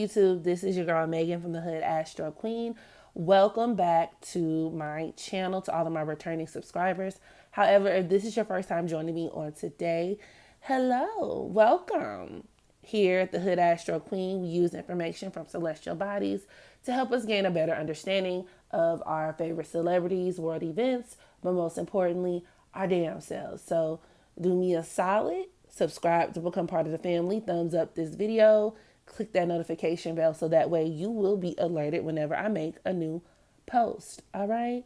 YouTube? This is your girl Megan from the Hood Astro Queen. Welcome back to my channel, to all of my returning subscribers. However, if this is your first time joining me on today, hello, welcome. Here at the Hood Astro Queen, we use information from celestial bodies to help us gain a better understanding of our favorite celebrities, world events, but most importantly, our damn selves. So do me a solid, subscribe to become part of the family, thumbs up this video, click that notification bell so that way you will be alerted whenever I make a new post. All right.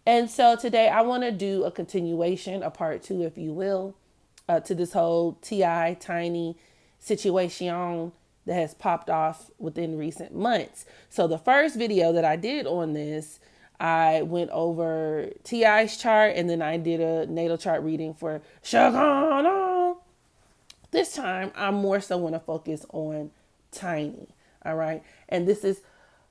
And so today I want to do a continuation, a part 2, if you will, to this whole T.I. Tiny situation that has popped off within recent months. So the first video that I did on this, I went over T.I.'s chart and then I did a natal chart reading for Shagana. This time I'm more so want to focus on Tiny. All right. And this is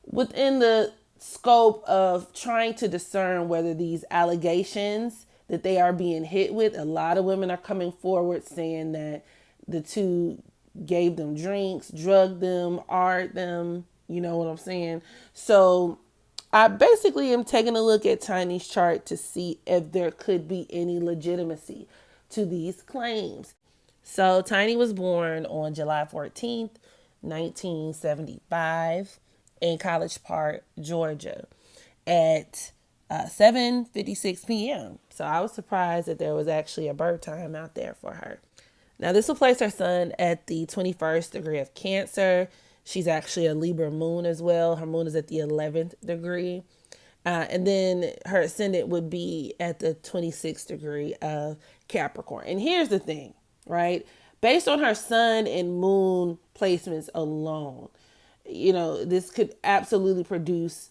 within the scope of trying to discern whether these allegations that they are being hit with, a lot of women are coming forward saying that the two gave them drinks, drugged them, art them, you know what I'm saying? So I basically am taking a look at Tiny's chart to see if there could be any legitimacy to these claims. So Tiny was born on July 14th, 1975 in College Park, Georgia at 7:56 p.m. So I was surprised that there was actually a birth time out there for her. Now this will place her sun at the 21st degree of Cancer. She's actually a Libra moon as well. Her moon is at the 11th degree. And then her ascendant would be at the 26th degree of Capricorn. And here's the thing, right? Based on her sun and moon placements alone, you know, this could absolutely produce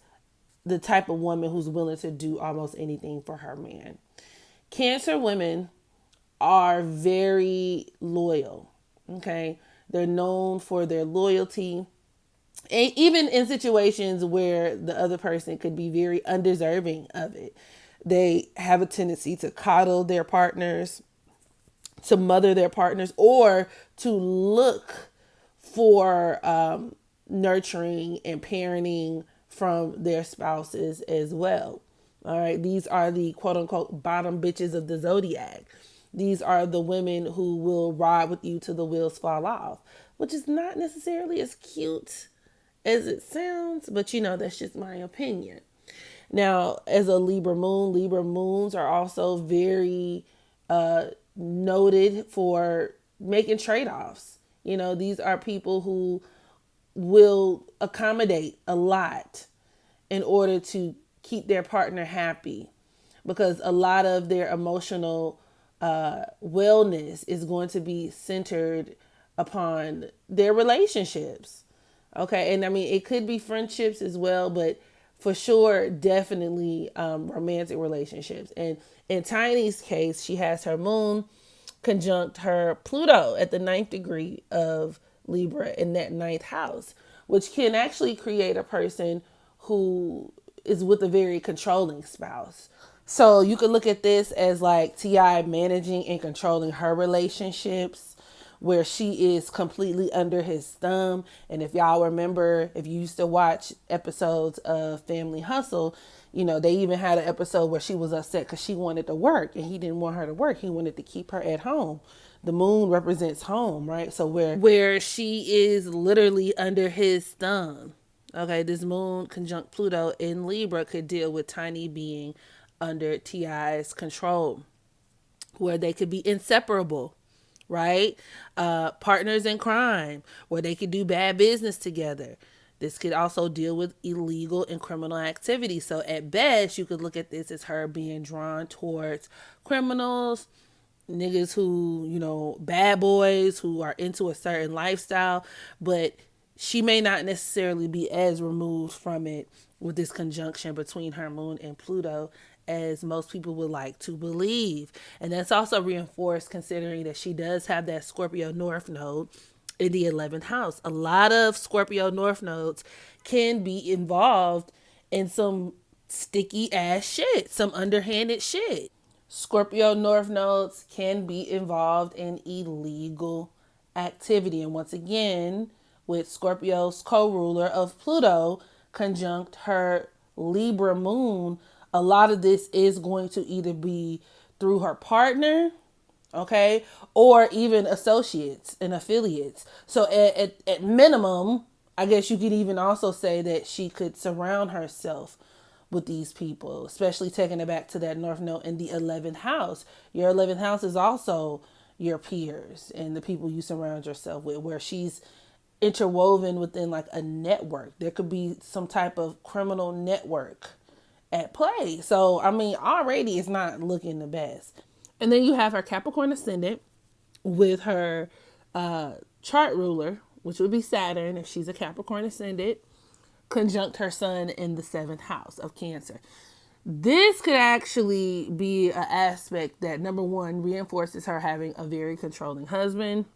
the type of woman who's willing to do almost anything for her man. Cancer women are very loyal, okay? They're known for their loyalty. And even in situations where the other person could be very undeserving of it, they have a tendency to coddle their partners, to mother their partners, or to look for nurturing and parenting from their spouses as well. All right. These are the quote unquote bottom bitches of the zodiac. These are the women who will ride with you till the wheels fall off, which is not necessarily as cute as it sounds, but you know, that's just my opinion. Now, as a Libra moon, Libra moons are also very noted for making trade-offs. You know, these are people who will accommodate a lot in order to keep their partner happy, because a lot of their emotional wellness is going to be centered upon their relationships. Okay. And I mean, it could be friendships as well, but for sure, definitely romantic relationships. And in Tiny's case, she has her moon conjunct her Pluto at the 9th degree of Libra in that 9th house, which can actually create a person who is with a very controlling spouse. So you could look at this as like T.I. managing and controlling her relationships, where she is completely under his thumb. And if y'all remember, if you used to watch episodes of Family Hustle, you know, they even had an episode where she was upset because she wanted to work and he didn't want her to work. He wanted to keep her at home. The moon represents home, right? So where she is literally under his thumb. Okay, this moon conjunct Pluto in Libra could deal with Tiny being under T.I.'s control, where they could be inseparable, right? Partners in crime, where they could do bad business together. This could also deal with illegal and criminal activity. So at best, you could look at this as her being drawn towards criminals, niggas who, you know, bad boys who are into a certain lifestyle, but she may not necessarily be as removed from it with this conjunction between her moon and Pluto as most people would like to believe. And that's also reinforced considering that she does have that Scorpio North Node in the 11th house. A lot of Scorpio North Nodes can be involved in some sticky ass shit, some underhanded shit. Scorpio North Nodes can be involved in illegal activity. And once again, with Scorpio's co-ruler of Pluto conjunct her Libra moon, a lot of this is going to either be through her partner, okay, or even associates and affiliates. So at minimum, I guess you could even also say that she could surround herself with these people, especially taking it back to that North Node in the 11th house. Your 11th house is also your peers and the people you surround yourself with, where she's interwoven within like a network. There could be some type of criminal network at play. So, I mean, already it's not looking the best. And then you have her Capricorn ascendant with her chart ruler, which would be Saturn if she's a Capricorn ascendant, conjunct her sun in the 7th house of Cancer. This could actually be an aspect that, number one, reinforces her having a very controlling husband,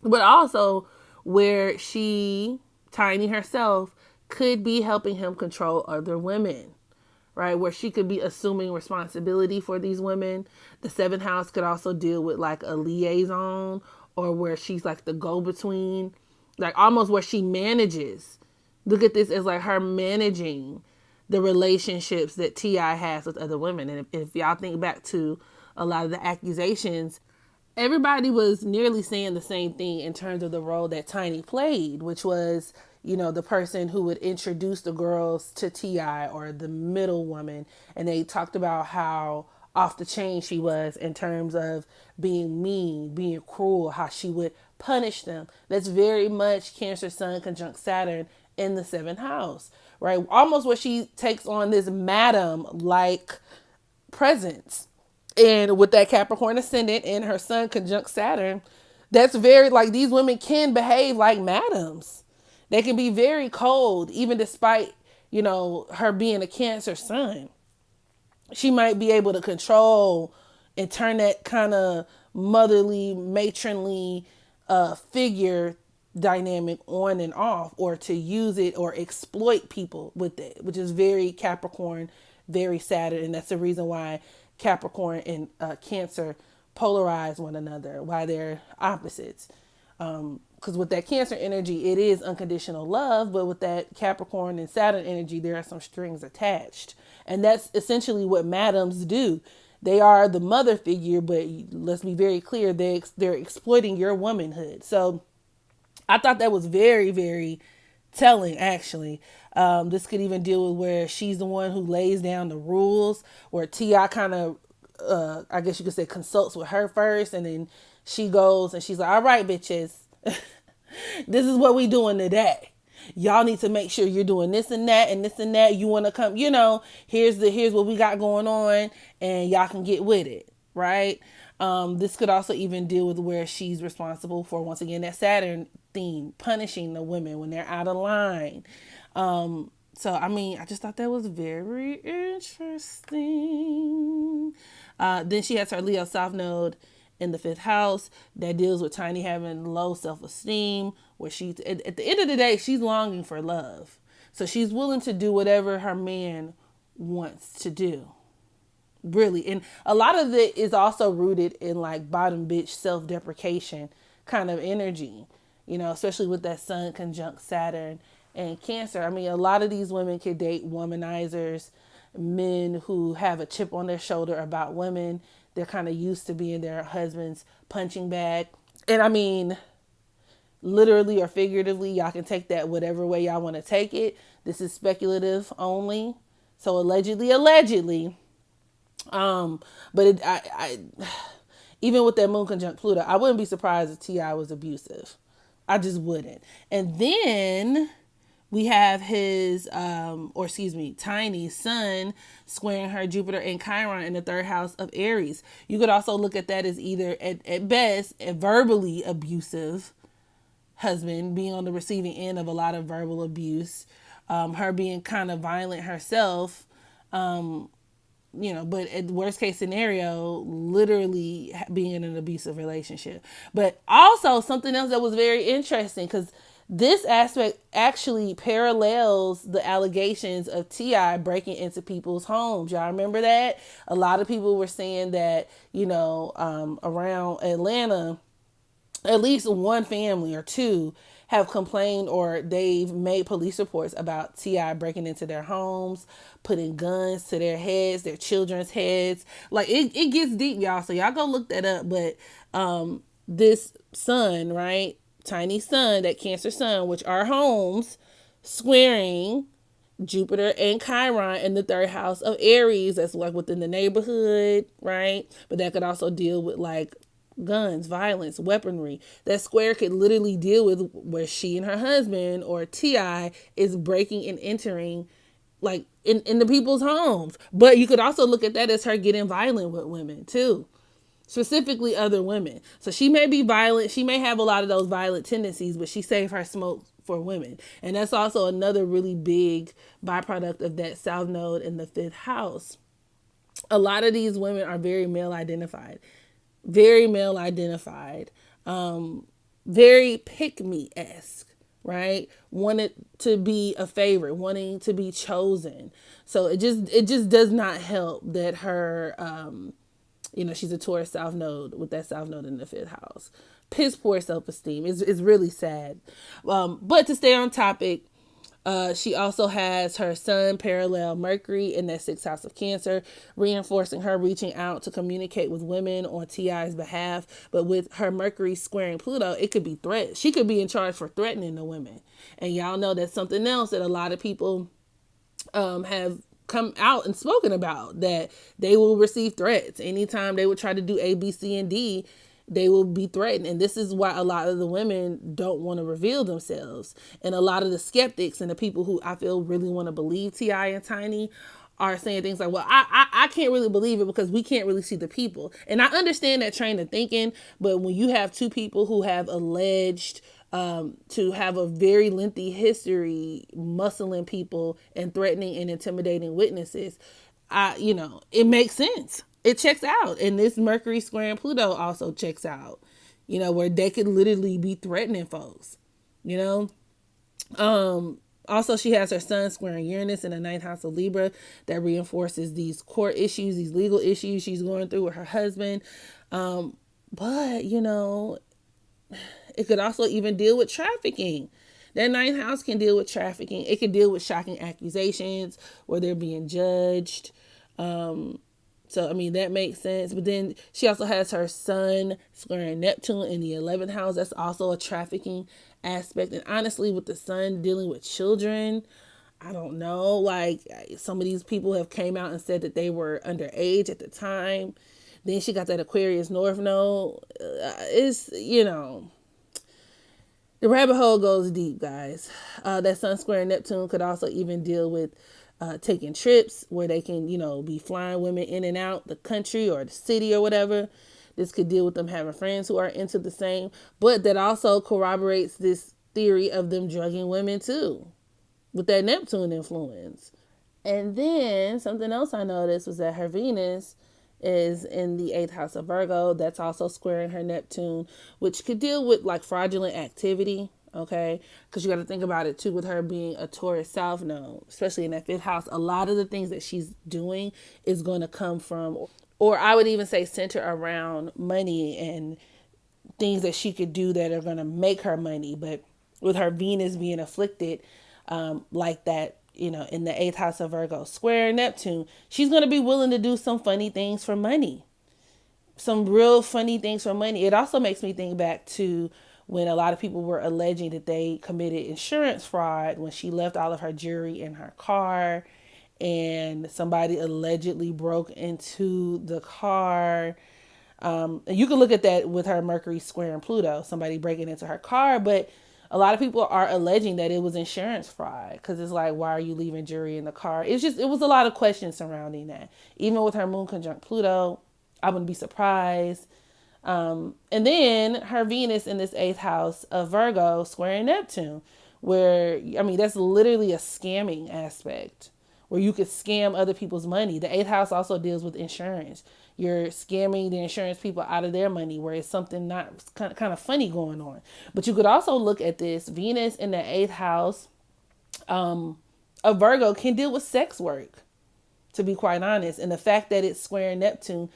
but also where she, Tiny herself, could be helping him control other women, right? Where she could be assuming responsibility for these women. The 7th house could also deal with like a liaison, or where she's like the go-between, like almost where she manages. Look at this as like her managing the relationships that T.I. has with other women. And if y'all think back to a lot of the accusations, everybody was nearly saying the same thing in terms of the role that Tiny played, which was, you know, the person who would introduce the girls to T.I., or the middle woman. And they talked about how off the chain she was in terms of being mean, being cruel, how she would punish them. That's very much Cancer Sun conjunct Saturn in the 7th house, right? Almost where she takes on this madam like presence. And with that Capricorn ascendant and her sun conjunct Saturn, that's very like, these women can behave like madams. They can be very cold, even despite, you know, her being a Cancer sun. She might be able to control and turn that kind of motherly, matronly figure dynamic on and off, or to use it or exploit people with it, which is very Capricorn, very Saturn. And that's the reason why Capricorn and Cancer polarize one another, why they're opposites. Because with that Cancer energy, it is unconditional love, but with that Capricorn and Saturn energy, there are some strings attached. And that's essentially what madams do. They are the mother figure, but let's be very clear, they're exploiting your womanhood. So I thought that was very, very telling, actually. This could even deal with where she's the one who lays down the rules, where T.I. kind of, I guess you could say, consults with her first, and then she goes and she's like, all right, bitches, this is what we doing today. Y'all need to make sure you're doing this and that and this and that. You want to come, you know, here's what we got going on, and y'all can get with it, right? This could also even deal with where she's responsible for, once again, that Saturn theme, punishing the women when they're out of line. So, I mean, I just thought that was very interesting. Then she has her Leo South Node in the 5th house that deals with Tiny having low self-esteem, where she's, at the end of the day, she's longing for love. So she's willing to do whatever her man wants to do. Really. And a lot of it is also rooted in like bottom bitch self-deprecation kind of energy, you know, especially with that sun conjunct Saturn and Cancer. I mean, a lot of these women could date womanizers, men who have a chip on their shoulder about women. They're kind of used to being their husband's punching bag. And I mean, literally or figuratively, y'all can take that whatever way y'all want to take it. This is speculative only. So allegedly, but I even with that moon conjunct Pluto, I wouldn't be surprised if T.I. was abusive. I just wouldn't. And then we have his, Tiny's sun squaring her Jupiter and Chiron in the 3rd house of Aries. You could also look at that as either, at best, a verbally abusive husband, being on the receiving end of a lot of verbal abuse, her being kind of violent herself, you know, but at worst case scenario, literally being in an abusive relationship. But also something else that was very interesting, because this aspect actually parallels the allegations of T.I. breaking into people's homes. Y'all remember that? A lot of people were saying that, you know, around Atlanta, at least one family or two have complained or they've made police reports about T.I. breaking into their homes, putting guns to their heads, their children's heads. Like it gets deep, y'all. So y'all go look that up. But this sun, right? Tiny sun, that Cancer sun, which are homes, squaring Jupiter and Chiron in the third house of Aries. That's like within the neighborhood, right? But that could also deal with like guns, violence, weaponry. That square could literally deal with where she and her husband or Ti is breaking and entering like in the people's homes. But you could also look at that as her getting violent with women too, specifically other women. So she may be violent. She may have a lot of those violent tendencies, but she saved her smoke for women. And that's also another really big byproduct of that South Node in the fifth house. A lot of these women are very male identified, very male identified, very pick me esque, right? Wanted to be a favorite, wanting to be chosen. So it just does not help that her she's a Taurus South Node with that South Node in the fifth house. Piss poor self-esteem. It's really sad. But to stay on topic, she also has her sun parallel Mercury in that sixth house of Cancer, reinforcing her reaching out to communicate with women on Ti's behalf. But with her Mercury squaring Pluto, it could be threat. She could be in charge for threatening the women. And y'all know that's something else that a lot of people have come out and spoken about, that they will receive threats anytime they would try to do A, B, C, and D. They will be threatened. And this is why a lot of the women don't want to reveal themselves. And a lot of the skeptics and the people who I feel really want to believe T.I. and Tiny are saying things like, well, I can't really believe it because we can't really see the people. And I understand that train of thinking, but when you have two people who have alleged to have a very lengthy history muscling people and threatening and intimidating witnesses, it makes sense. It checks out. And this Mercury squaring Pluto also checks out, where they could literally be threatening folks, Also, she has her sun squaring Uranus in the ninth house of Libra that reinforces these court issues, these legal issues she's going through with her husband. But, it could also even deal with trafficking. That ninth house can deal with trafficking. It can deal with shocking accusations where they're being judged. That makes sense. But then she also has her sun squaring Neptune in the 11th house. That's also a trafficking aspect. And honestly, with the sun dealing with children, I don't know. Like, some of these people have came out and said that they were underage at the time. Then she got that Aquarius North Node. The rabbit hole goes deep, guys. That sun square Neptune could also even deal with taking trips where they can, be flying women in and out the country or the city or whatever. This could deal with them having friends who are into the same. But that also corroborates this theory of them drugging women too, with that Neptune influence. And then something else I noticed was that her Venus is in the 8th house of Virgo. That's also squaring her Neptune, which could deal with like fraudulent activity. Okay, because you got to think about it too, with her being a Taurus South Node, especially in that 5th house. A lot of the things that she's doing is going to come from, or I would even say center around money and things that she could do that are going to make her money. But with her Venus being afflicted like that, in the 8th house of Virgo, square Neptune, she's going to be willing to do some funny things for money. Some real funny things for money. It also makes me think back to when a lot of people were alleging that they committed insurance fraud when she left all of her jewelry in her car and somebody allegedly broke into the car. And you can look at that with her Mercury squaring Pluto, somebody breaking into her car, but a lot of people are alleging that it was insurance fraud because it's like, why are you leaving jewelry in the car? It was a lot of questions surrounding that. Even with her moon conjunct Pluto, I wouldn't be surprised. And then her Venus in this 8th house of Virgo squaring Neptune, where, that's literally a scamming aspect where you could scam other people's money. The 8th house also deals with insurance. You're scamming the insurance people out of their money where it's something not kind of funny going on. But you could also look at this Venus in the 8th house of Virgo can deal with sex work, to be quite honest. And the fact that it's squaring Neptune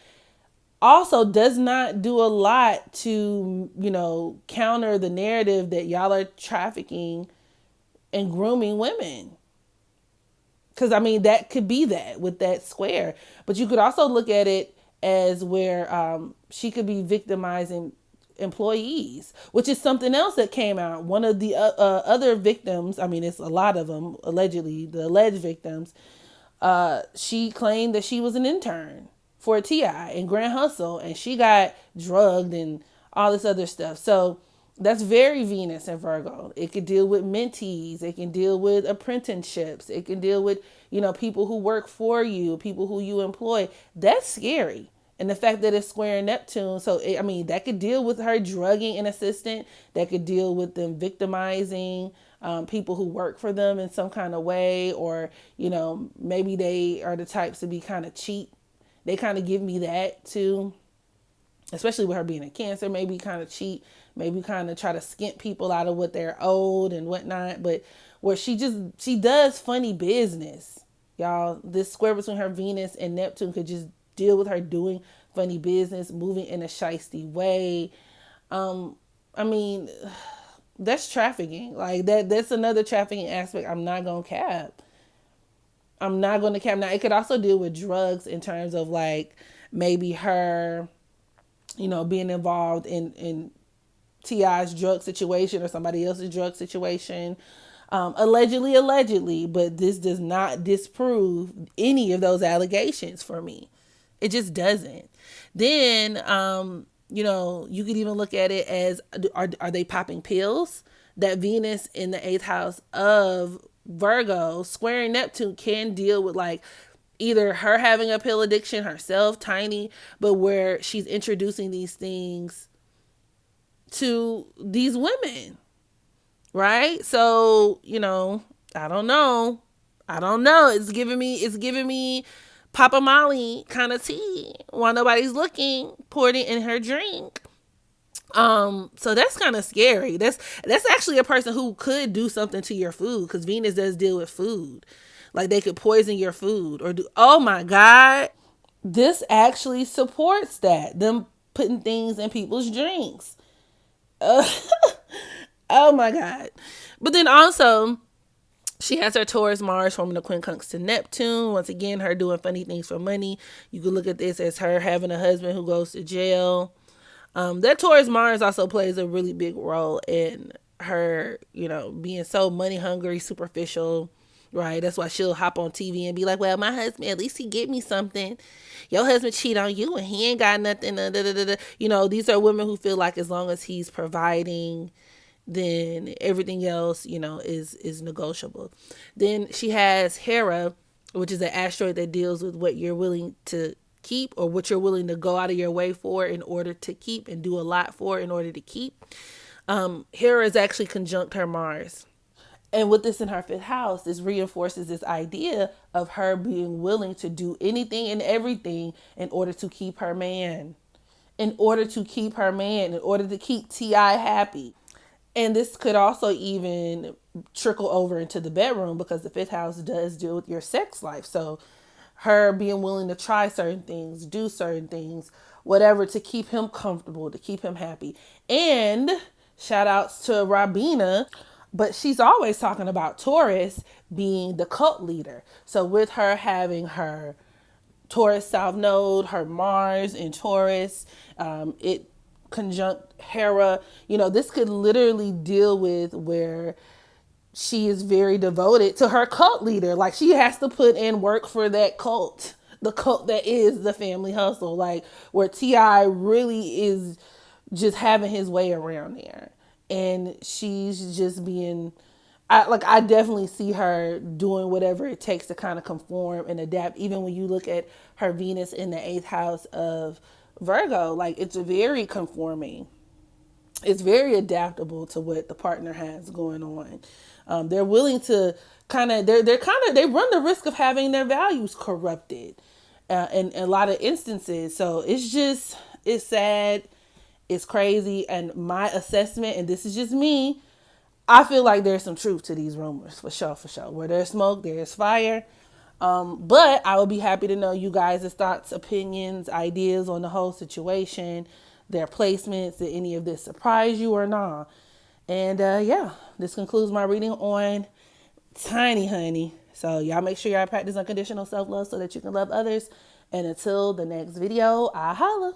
also does not do a lot to, counter the narrative that y'all are trafficking and grooming women. Because I mean, that could be that with that square, but you could also look at it as where she could be victimizing employees, which is something else that came out. One of the other victims, I mean, it's a lot of them allegedly, the alleged victims. She claimed that she was an intern for T.I. in Grand Hustle, and she got drugged and all this other stuff. So that's very Venus and Virgo. It could deal with mentees. It can deal with apprenticeships. It can deal with, people who work for you, people who you employ. That's scary. And the fact that it's square Neptune. So, I mean, that could deal with her drugging an assistant. That could deal with them victimizing people who work for them in some kind of way. Or, maybe they are the types to be kind of cheap. They kind of give me that too, especially with her being a Cancer, maybe kind of cheat, maybe kind of try to skimp people out of what they're owed and whatnot. But where she does funny business, y'all. This square between her Venus and Neptune could just deal with her doing funny business, moving in a shisty way. I mean, that's trafficking. Like that's another trafficking aspect. I'm not gonna cap. I'm not gonna cap. Now it could also deal with drugs in terms of like maybe her, being involved in T.I.'s drug situation or somebody else's drug situation. Allegedly, but this does not disprove any of those allegations for me. It just doesn't. Then, you could even look at it as, are they popping pills? That Venus in the 8th house of Virgo squaring Neptune can deal with like either her having a pill addiction herself, tiny, but where she's introducing these things to these women, right? So, I don't know. It's giving me Papa Molly kind of tea while nobody's looking, poured it in her drink. So that's kind of scary. That's actually a person who could do something to your food, because Venus does deal with food. Like they could poison your food or do, oh my God. This actually supports that. Them putting things in people's drinks. Oh my God. But then also, she has her Taurus Mars forming a quincunx to Neptune. Once again, her doing funny things for money. You could look at this as her having a husband who goes to jail. That Taurus Mars also plays a really big role in her, being so money hungry, superficial, right? That's why she'll hop on TV and be like, well, my husband, at least he give me something. Your husband cheat on you and he ain't got nothing. These are women who feel like as long as he's providing, then everything else, is negotiable. Then she has Hera, which is an asteroid that deals with what you're willing to keep or what you're willing to go out of your way for in order to keep and do a lot for in order to keep. Hera is actually conjunct her Mars. And with this in her 5th house, this reinforces this idea of her being willing to do anything and everything in order to keep her man. In order to keep T.I. happy. And this could also even trickle over into the bedroom because the 5th house does deal with your sex life. So her being willing to try certain things, do certain things, whatever, to keep him comfortable, to keep him happy. And shout outs to Rabina, but she's always talking about Taurus being the cult leader. So with her having her Taurus South Node, her Mars in Taurus, it conjunct Hera, this could literally deal with where she is very devoted to her cult leader. Like she has to put in work for that cult, the cult that is the family hustle, like where T.I. really is just having his way around there. And she's just being, I definitely see her doing whatever it takes to kind of conform and adapt. Even when you look at her Venus in the 8th house of Virgo, like it's very conforming. It's very adaptable to what the partner has going on. They're willing to they run the risk of having their values corrupted in a lot of instances. So it's sad. It's crazy. And my assessment, and this is just me, I feel like there's some truth to these rumors for sure. Where there's smoke, there's fire. But I would be happy to know you guys' thoughts, opinions, ideas on the whole situation, their placements. Did any of this surprise you or not? And yeah, this concludes my reading on Tiny Honey. So y'all make sure y'all practice unconditional self-love so that you can love others. And until the next video, I holla.